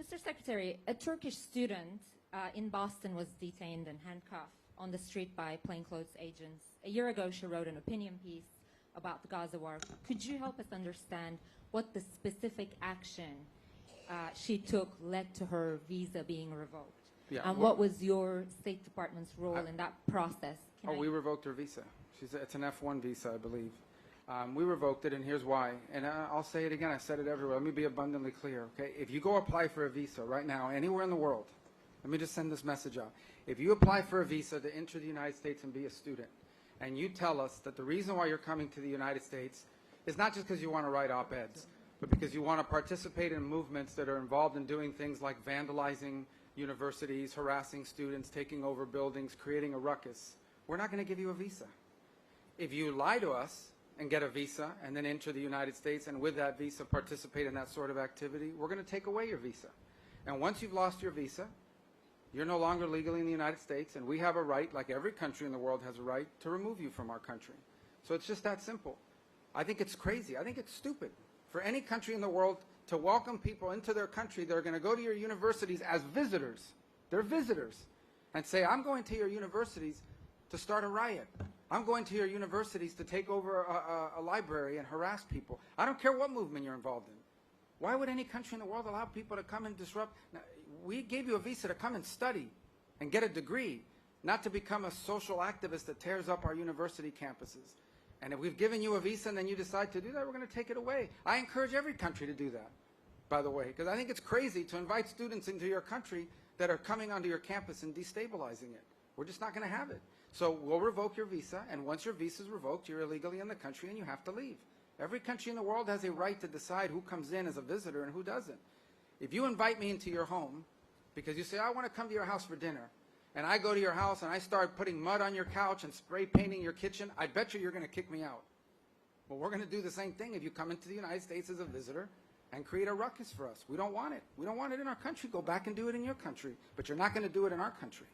Mr. Secretary, a Turkish student in Boston was detained and handcuffed on the street by plainclothes agents. A year ago, she wrote an opinion piece about the Gaza war. Could you help us understand what the specific action she took led to her visa being revoked? Yeah, and what was your State Department's role in that process? We revoked her visa. It's an F1 visa, I believe. We revoked it, and here's why. And I'll say it again. I said it everywhere. Let me be abundantly clear, okay? If you go apply for a visa right now, anywhere in the world, let me just send this message out. If you apply for a visa to enter the United States and be a student, and you tell us that the reason why you're coming to the United States is not just because you want to write op-eds, but because you want to participate in movements that are involved in doing things like vandalizing universities, harassing students, taking over buildings, creating a ruckus, we're not going to give you a visa. If you lie to us and get a visa and then enter the United States and with that visa participate in that sort of activity, we're going to take away your visa. And once you've lost your visa, you're no longer legally in the United States, and we have a right, like every country in the world has a right, to remove you from our country. So it's just that simple. I think it's crazy. I think it's stupid for any country in the world to welcome people into their country that are going to go to your universities as visitors. They're visitors. And say, I'm going to your universities to start a riot. I'm going to your universities to take over a library and harass people. I don't care what movement you're involved in. Why would any country in the world allow people to come and disrupt? Now, we gave you a visa to come and study and get a degree, not to become a social activist that tears up our university campuses. And if we've given you a visa and then you decide to do that, we're going to take it away. I encourage every country to do that, by the way, because I think it's crazy to invite students into your country that are coming onto your campus and destabilizing it. We're just not going to have it. So we'll revoke your visa, and once your visa is revoked, you're illegally in the country and you have to leave. Every country in the world has a right to decide who comes in as a visitor and who doesn't. If you invite me into your home because you say, I want to come to your house for dinner, and I go to your house and I start putting mud on your couch and spray painting your kitchen, I bet you're going to kick me out. Well, we're going to do the same thing if you come into the United States as a visitor and create a ruckus for us. We don't want it. We don't want it in our country. Go back and do it in your country. But you're not going to do it in our country.